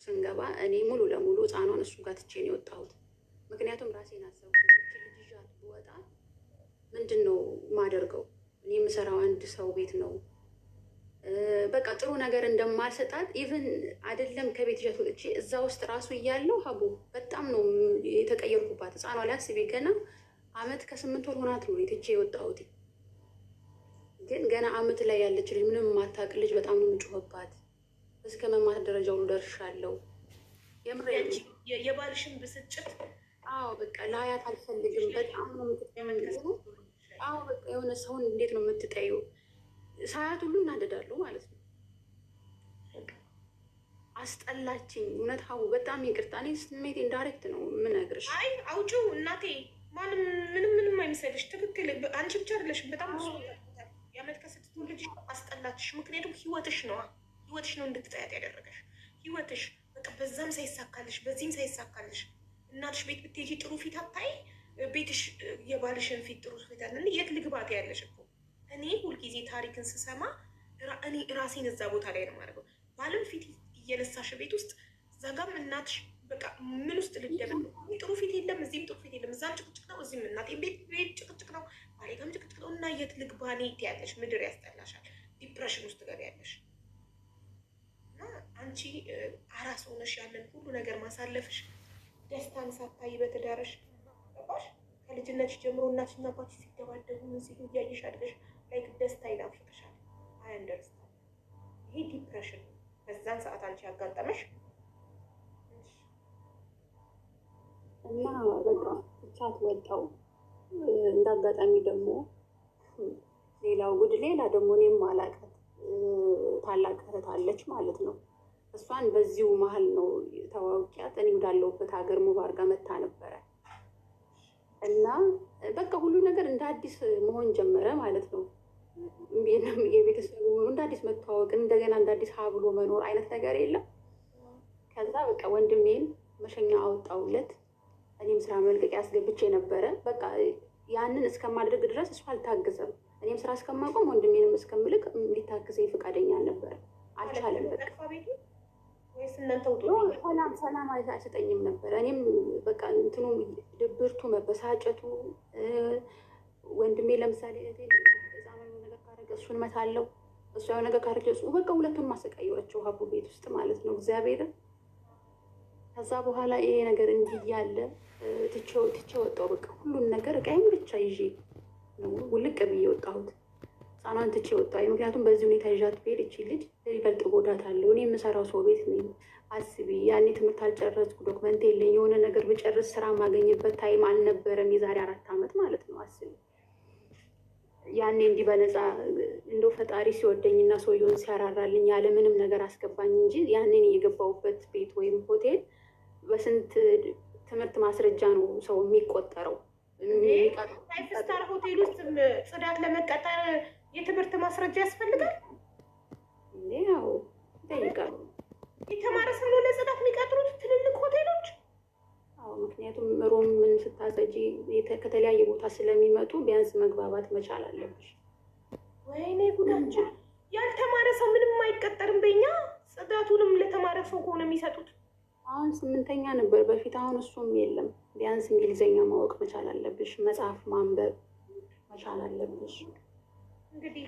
ስንገባ እኔ ሙሉ ለሙሉ ህፃኗን እሱ ጋር ትቼ ነው የወጣሁት። ምክንያቱም ራሴን አሰብኩ፣ ልጅ ይዣት ብወጣ ምንድን ነው ማደርገው? እኔ የምሰራው አንድ ሰው ቤት ነው። በቃ ጥሩ ነገር እንደማልሰጣት ኢቭን አይደለም ከቤት ይዣት ወጥቼ እዛ ውስጥ ራሱ እያለሁ ሀቡ በጣም ነው የተቀየርኩባት። ህፃኗ ላይ አስቤ ገና አመት ከ8 ወር ሆናት ነው ትቼ የወጣሁት። ግን ገና አመት ላይ ያለች ልጅ ምንም የማታውቅ ልጅ በጣም ነው የምጮህባት። እስከ መማት ደረጃ ሁሉ ደርሻለሁ። የባልሽን ብስጭት በቃ ላያት አልፈልግም። በጣም ነው የምትጠየው። በቃ የሆነ ሰውን እንዴት ነው የምትጠዩ? ሳያት ሁሉ እናደዳሉ ማለት ነው። አስጠላችኝ እውነት ሀቡ፣ በጣም ይቅርታ። እኔ ስሜቴ ኢንዳይሬክት ነው የምነግርሽ። አይ አውጪው እናቴ፣ ማንም ምንም አይመስልሽ። ትክክል፣ አንቺ ብቻ አይደለሽም። በጣም ብዙ የአመት ከ6 ልጅ አስጠላችሽ። ምክንያቱም ህይወትሽ ነው እንድትጠያት ያደረገሽ ህይወትሽ። በቃ በዛም ሳይሳካልሽ በዚህም ሳይሳካልሽ እናትሽ ቤት ብትሄጂ ጥሩ ፊት አታይ፣ ቤትሽ የባልሽን ፊት ጥሩ ፊት አለ። የት ልግባት ያለሽ እኮ። እኔ ሁልጊዜ ታሪክን ስሰማ እኔ ራሴን እዛ ቦታ ላይ ነው የማደርገው። ባልን ፊት እየነሳሽ ቤት ውስጥ ዘጋም እናትሽ በቃ ምን ውስጥ ልደበቅ? ጥሩ ፊት የለም፣ እዚህም ጥሩ ፊት የለም። እዛም ጭቅጭቅ ነው፣ እዚህም እናቴ ቤት ጭቅጭቅ ነው፣ ባሌጋም ጭቅጭቅ ነው። እና የት ልግባ እኔ ያለሽ ምድር ያስጠላሻል። ዲፕሬሽን ውስጥ ትገቢያለሽ። እና አንቺ አራስ ሆነሽ ያለን ሁሉ ነገር ማሳለፍሽ ደስታን ሳታይ በትዳርሽ ገባሽ። ከልጅነትሽ ጀምሮ እናትሽና አባትሽ ሲደባደቡ ምን ሲሉ እያየሽ አድገሽ ላይ ደስታ ይናፍቅሻል። አይ አንደርስታንድ። ይሄ ዲፕሬሽን በዛን ሰዓት አንቺ ያጋጠመሽ እና በቃ ብቻት ወጣው። እንዳጋጣሚ ደግሞ ሌላው ጉድ፣ ሌላ ደግሞ እኔም አላውቃት ታላቅ እህት አለች ማለት ነው። እሷን በዚሁ መሀል ነው ተዋውቂያት። እኔ ወዳለሁበት ሀገር ሙቭ አድርጋ መታ ነበረ እና በቃ ሁሉ ነገር እንደ አዲስ መሆን ጀመረ ማለት ነው። የቤተሰቡ እንደ አዲስ መተዋወቅ፣ እንደገና እንደ አዲስ ሀብሎ መኖር አይነት ነገር የለም። ከዛ በቃ ወንድሜን መሸኛ አወጣውለት። እኔም ስራ መልቀቂያ አስገብቼ ነበረ። በቃ ያንን እስከማድረግ ድረስ እሱ አልታገዘም። እኔም ስራ እስከማቆም ወንድሜንም እስከምልክ ሊታገዘኝ ፈቃደኛ አልነበረ። አልቻለም። በቃ ሰላም አይሰጠኝም ነበረ። እኔም በቃ እንትኑ ድብርቱ፣ መበሳጨቱ ወንድሜ ለምሳሌ ነገር ካረገ እሱን እመታለሁ፣ እሱ ያው ነገር ካረገ እሱ በቃ ሁለቱን ማሰቃየዋቸው ሀቡ ቤት ውስጥ ማለት ነው እግዚአብሔርን። ከዛ በኋላ ይሄ ነገር እንዲህ ያለ ትቼ ወጣሁ። በቃ ሁሉን ነገር እቃዬን ብቻ ይዤ ነው ውልቅ ብዬ ወጣሁት። ህፃኗን ትቼ ወጣሁ። ምክንያቱም በዚህ ሁኔታ ይዣት ብሄድ እቺ ልጅ ይበልጥ ጎዳታለሁ። እኔ የምሰራው ሰው ቤት ነኝ። አስቢ፣ ያኔ ትምህርት አልጨረስኩ፣ ዶክመንት የለኝ። የሆነ ነገር ብጨርስ ስራ ማገኝበት ታይም አልነበረም። የዛሬ 4 ዓመት ማለት ነው። አስቢ፣ ያኔ እንዲህ በነፃ እንደው ፈጣሪ ሲወደኝና ሰውየውን ሲያራራልኝ ያለ ምንም ነገር አስገባኝ እንጂ ያኔን የገባሁበት ቤት ወይም ሆቴል በስንት ትምህርት ማስረጃ ነው ሰው የሚቆጠረው። ፋይቭ ስታር ሆቴል ውስጥ ጽዳት ለመቀጠር የትምህርት ማስረጃ ያስፈልጋል? ያው ይጠይቃሉ። የተማረ ሰው ነው ለጽዳት የሚቀጥሩት ትልልቅ ሆቴሎች? አዎ፣ ምክንያቱም ሮም ምን ስታዘጂ ከተለያየ ቦታ ስለሚመጡ ቢያንስ መግባባት መቻል አለብሽ። ወይኔ ጉዳቸው! ያልተማረ ሰው ምንም አይቀጠርም በኛ። ጽዳቱንም ለተማረ ሰው ከሆነ የሚሰጡት። አሁን 8ኛ ነበር በፊት፣ አሁን እሱም የለም። ቢያንስ እንግሊዝኛ ማወቅ መቻል አለብሽ፣ መጽሐፍ ማንበብ መቻል አለብሽ። እንግዲህ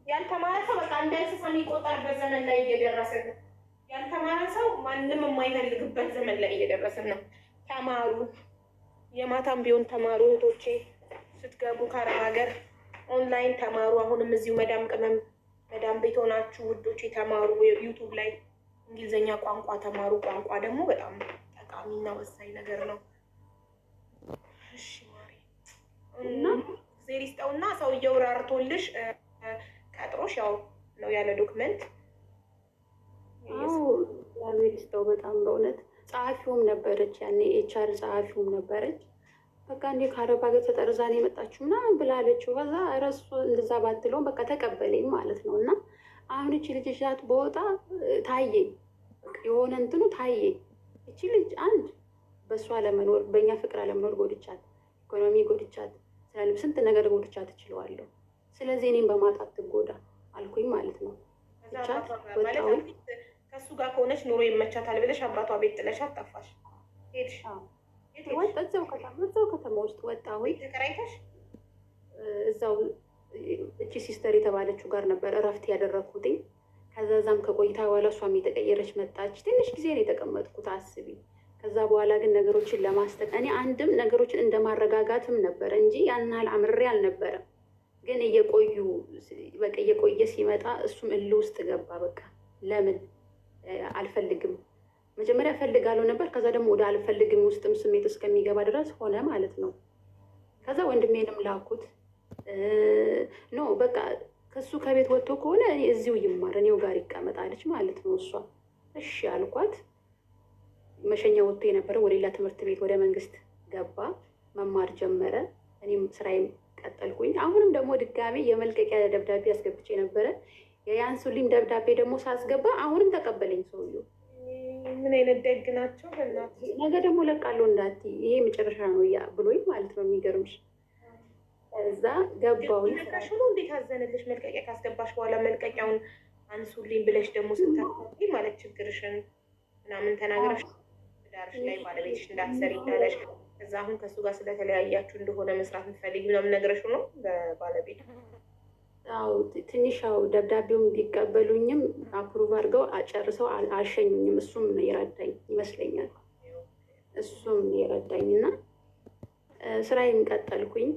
ያልተማረ ሰው በቃ እንደ እንስሳ የሚቆጠርበት ዘመን ላይ እየደረስን ነው። ያልተማረ ሰው ማንም የማይፈልግበት ዘመን ላይ እየደረስን ነው። ተማሩ፣ የማታም ቢሆን ተማሩ እህቶቼ። ስትገቡ ከአረብ ሀገር ኦንላይን ተማሩ። አሁንም እዚሁ መዳም ቤት ሆናችሁ ውዶቼ ተማሩ። ዩቱብ ላይ እንግሊዝኛ ቋንቋ ተማሩ። ቋንቋ ደግሞ በጣም ጠቃሚና ወሳኝ ነገር ነው። እሺ ማሪ እና ዜር ይስጠውና ሰውየው ራርቶልሽ ቀጥሮሽ ያው ነው ያለ ዶክመንት። ዜር ይስጠው በጣም በእውነት። ጸሐፊውም ነበረች ያኔ ኤችአር ጸሐፊውም ነበረች። በቃ እንዴ ከአረብ ሀገር ተጠርዛ ነው የመጣችሁ ምናምን ብላለችው። ከዛ እረሱ እንደዛ ባትለውም በቃ ተቀበለኝ ማለት ነው። እና አሁን እቺ ልጅ ሻት በወጣ ታየኝ፣ የሆነ እንትኑ ታየኝ። እቺ ልጅ አንድ በእሷ ለመኖር በእኛ ፍቅር አለመኖር ጎድቻት፣ ኢኮኖሚ ጎድቻት፣ ስንት ነገር ጎድቻት እችለዋለሁ። ስለዚህ እኔም በማጣት ትጎዳ አልኩኝ ማለት ነው። ብቻት ወጣሁኝ። ከእሱ ጋር ከሆነች ኑሮ ይመቻታል ብለሽ አባቷ ቤት ጥለሽ አጣፋሽ ሄድሽ? እዛው ከተማ ውስጥ ወጣ ወይ ተከራይተሽ? እዛው እቺ ሲስተር የተባለችው ጋር ነበር እረፍት ያደረግኩትኝ። ከዛ እዛም ከቆይታ በኋላ እሷም የተቀየረች መጣች። ትንሽ ጊዜ ነው የተቀመጥኩት አስቢ። ከዛ በኋላ ግን ነገሮችን እኔ አንድም ነገሮችን እንደማረጋጋትም ነበረ እንጂ ያን ያህል አምሬ አልነበረም። ግን እየቆየ ሲመጣ እሱም እልህ ውስጥ ገባ። በቃ ለምን አልፈልግም፣ መጀመሪያ እፈልጋለሁ ነበር። ከዛ ደግሞ ወደ አልፈልግም ውስጥም ስሜት እስከሚገባ ድረስ ሆነ ማለት ነው። ከዛ ወንድሜንም ላኩት። ኖ በቃ ከሱ ከቤት ወጥቶ ከሆነ እዚሁ ይማር እኔው ጋር ይቀመጣለች ማለት ነው። እሷ እሺ አልኳት። መሸኛ ወጥቶ የነበረው ወደ ሌላ ትምህርት ቤት ወደ መንግስት ገባ፣ መማር ጀመረ። እኔም ስራዬም ቀጠልኩኝ። አሁንም ደግሞ ድጋሜ የመልቀቂያ ደብዳቤ አስገብቼ ነበረ። የያንሱልኝ ደብዳቤ ደግሞ ሳስገባ አሁንም ተቀበለኝ ሰውዬው። ምን አይነት ደግ ናቸው! ነገ ደግሞ ለቃለሁ እንዳትዪ ይሄ መጨረሻ ነው ብሎኝ ማለት ነው። የሚገርምሽ እዛ ገባሁኝ። ሆኖ እንዴት አዘንልሽ! መልቀቂያ ካስገባሽ በኋላ መልቀቂያውን አንሱልኝ ብለሽ ደግሞ ስታስገቢ ማለት ችግርሽን ምናምን ተናግረሽ ዳርሽ ላይ ባለቤትሽ እንዳትሰሪ እንዳለሽ ከዛ አሁን ከእሱ ጋር ስለተለያያችሁ እንደሆነ መስራት የምትፈልጊ ምናምን ነገረሽ ነው በባለቤት? አዎ ትንሽ ያው ደብዳቤውን ቢቀበሉኝም አፕሩቭ አድርገው ጨርሰው አልሸኙኝም። እሱም የረዳኝ ይመስለኛል። እሱም የረዳኝ እና ስራዬን ቀጠልኩኝ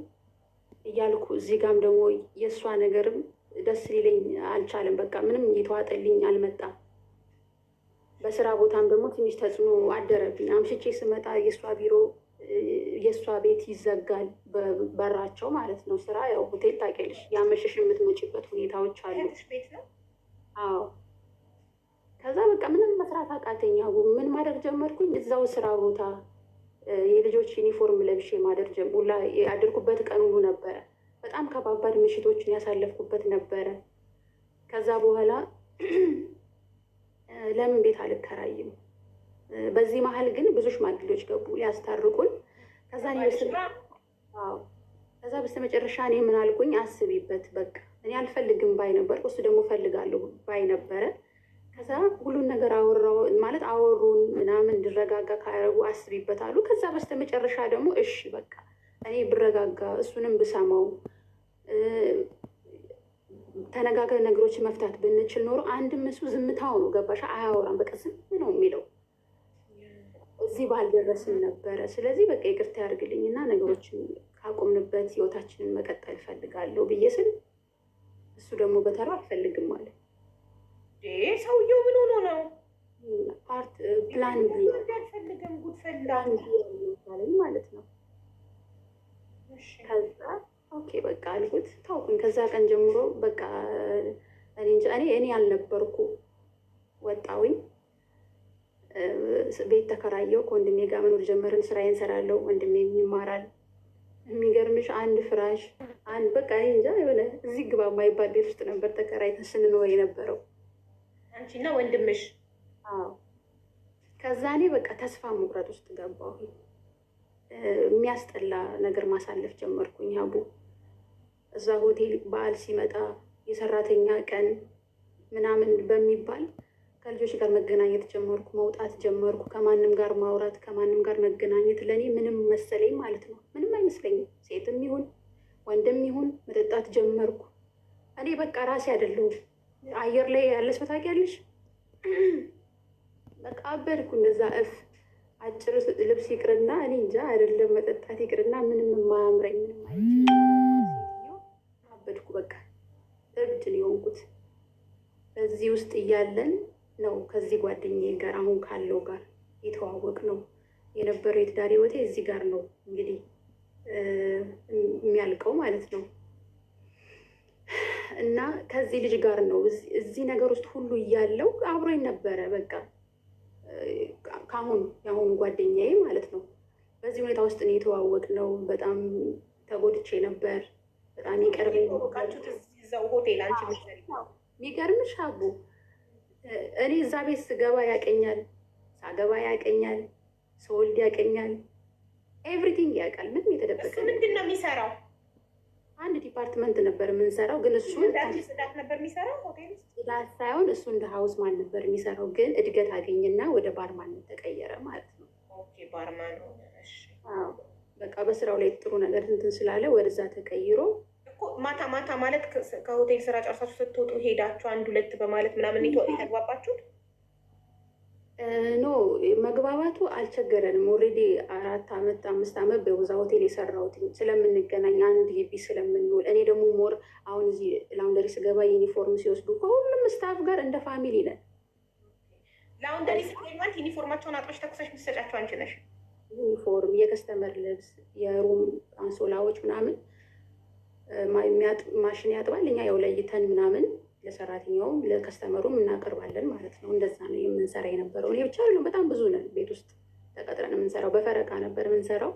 እያልኩ እዚህ ጋም ደግሞ የእሷ ነገርም ደስ ሊለኝ አልቻለም። በቃ ምንም እየተዋጠልኝ አልመጣም። በስራ ቦታም ደግሞ ትንሽ ተጽዕኖ አደረብኝ። አምሽቼ ስመጣ የእሷ ቤት ይዘጋል፣ በራቸው ማለት ነው። ስራ ያው ሆቴል ታውቂያለሽ፣ ያመሸሽ የምትመጪበት ሁኔታዎች አሉ። አዎ ከዛ በቃ ምንም መስራት አቃተኝ። ምን ማድረግ ጀመርኩኝ? እዛው ስራ ቦታ የልጆች ዩኒፎርም ለብሼ ማደር ጀምላ ያደርኩበት ቀን ሁሉ ነበረ። በጣም ከባባድ ምሽቶችን ያሳለፍኩበት ነበረ። ከዛ በኋላ ለምን ቤት አልከራይም? በዚህ መሀል ግን ብዙ ሽማግሌዎች ገቡ ሊያስታርቁን። ከዛ በስተመጨረሻ እኔ ምን አልኩኝ? አስቢበት በቃ እኔ አልፈልግም ባይ ነበር፣ እሱ ደግሞ ፈልጋለሁ ባይ ነበረ። ከዛ ሁሉን ነገር አወሩን ምናምን እንድረጋጋ ካያደረጉ አስቢበት አሉ። ከዛ በስተመጨረሻ ደግሞ እሺ በቃ እኔ ብረጋጋ እሱንም ብሰማው ተነጋግረን ነገሮችን መፍታት ብንችል ኖሮ አንድም እሱ ዝምታው ነው ገባሻ፣ አያወራም፣ በቃ ዝም ነው የሚለው። እዚህ ባልደረስም ነበረ። ስለዚህ በቃ ይቅርታ ያድርግልኝ እና ነገሮችን ካቆምንበት ህይወታችንን መቀጠል እፈልጋለሁ ብዬ ስል እሱ ደግሞ በተራ አልፈልግም ማለት ሰውየው ምን ሆኖ ነው? ፕላን አልፈልግም ጉድፈላ ማለት ነው። ከዛ ኦኬ በቃ አልኩት፣ ታውኩኝ። ከዛ ቀን ጀምሮ በቃ እኔ አልነበርኩ፣ ወጣውኝ፣ ቤት ተከራየው፣ ከወንድሜ ጋር መኖር ጀመርን። ስራዬን እሰራለሁ፣ ወንድሜ ይማራል። የሚገርምሽ አንድ ፍራሽ በቃ እንጃ የሆነ እዚህ ግባ የማይባል ቤት ውስጥ ነበር ተከራይተን ስንኖር የነበረው አንቺና ወንድምሽ? አዎ። ከዛ እኔ በቃ ተስፋ መቁረጥ ውስጥ ገባሁ። የሚያስጠላ ነገር ማሳለፍ ጀመርኩኝ። ሀቡ እዛ ሆቴል በዓል ሲመጣ የሰራተኛ ቀን ምናምን በሚባል ከልጆች ጋር መገናኘት ጀመርኩ፣ መውጣት ጀመርኩ። ከማንም ጋር ማውራት፣ ከማንም ጋር መገናኘት ለእኔ ምንም መሰለኝ ማለት ነው። ምንም አይመስለኝም። ሴትም ይሁን ወንድም ይሁን መጠጣት ጀመርኩ። እኔ በቃ ራሴ አይደለሁም። አየር ላይ ያለ ሰው ታውቂያለሽ? በቃ አበድኩ። እንደዛ አጭር ልብስ ይቅርና እኔ እንጃ አይደለም መጠጣት ይቅርና ምንም የማያምረኝ ምንም ሴትዮ አበድኩ። በቃ እብድ ነው የሆንኩት። በዚህ ውስጥ እያለን ነው ከዚህ ጓደኛዬ ጋር አሁን ካለው ጋር የተዋወቅ ነው የነበረው። የትዳር ህይወቴ እዚህ ጋር ነው እንግዲህ የሚያልቀው ማለት ነው። እና ከዚህ ልጅ ጋር ነው እዚህ ነገር ውስጥ ሁሉ እያለው አብሮኝ ነበረ። በቃ የአሁኑ ጓደኛዬ ማለት ነው። በዚህ ሁኔታ ውስጥ ነው የተዋወቅ ነው። በጣም ተጎድቼ ነበር። በጣም ይቀርበኝ ሆቴል አንቺ የሚገርምሽ አቡ እኔ እዛ ቤት ስገባ ያቀኛል፣ ሳገባ ያቀኛል፣ ስወልድ ያቀኛል፣ ኤቭሪቲንግ ያውቃል። ምንም የተደበቀ ምንድን ነው የሚሰራው? አንድ ዲፓርትመንት ነበር የምንሰራው፣ ግን እሱ ጽዳት ነበር የሚሰራው ሆቴል ውስጥ። ጽዳት ሳይሆን እሱ እንደ ሀውስ ማን ነበር የሚሰራው፣ ግን እድገት አገኝና ወደ ባርማን ተቀየረ ማለት ነው። ኦኬ ባርማን ነው። አዎ በቃ በስራው ላይ ጥሩ ነገር እንትን ስላለ ወደዛ ተቀይሮ እኮ ማታ ማታ ማለት ከሆቴል ስራ ጨርሳችሁ ስትወጡ ሄዳችሁ አንድ ሁለት በማለት ምናምን የተግባባችሁት? ኖ መግባባቱ አልቸገረንም። ኦልሬዲ 4 ዓመት 5 ዓመት በውዛ ሆቴል የሰራሁት ስለምንገናኝ አንድ ግቢ ስለምንውል፣ እኔ ደግሞ ሞር አሁን እዚህ ላውንደሪ ስገባ ዩኒፎርም ሲወስዱ ከሁሉም ስታፍ ጋር እንደ ፋሚሊ ነን። ላውንደሪ ስትገኝ ዩኒፎርማቸውን አጥበሽ ተኩሰሽ ምትሰጫቸው አንቺ ነሽ? ዩኒፎርም፣ የከስተመር ልብስ፣ የሩም አንሶላዎች ምናምን ማሽን ያጥባል። እኛ ያው ለይተን ምናምን ለሰራተኛውም ለከስተመሩም እናቀርባለን ማለት ነው። እንደዛ ነው የምንሰራ የነበረው። እኔ ብቻ አይደለም፣ በጣም ብዙ ነን ቤት ውስጥ ተቀጥረን የምንሰራው። በፈረቃ ነበር የምንሰራው።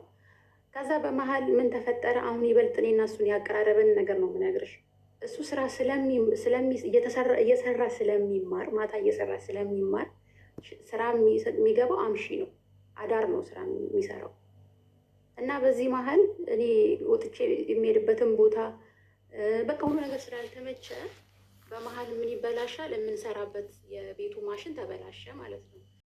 ከዛ በመሀል ምን ተፈጠረ? አሁን ይበልጥ እኔና እሱን ያቀራረበን ነገር ነው የምነግርሽ። እሱ ስራ እየሰራ ስለሚማር ማታ እየሰራ ስለሚማር ስራ የሚገባው አምሺ ነው፣ አዳር ነው ስራ የሚሰራው። እና በዚህ መሀል እኔ ወጥቼ የሚሄድበትን ቦታ በቃ ሁሉ ነገር ስላልተመቸ በመሀል ምን ይበላሻል፣ የምንሰራበት የቤቱ ማሽን ተበላሸ ማለት ነው።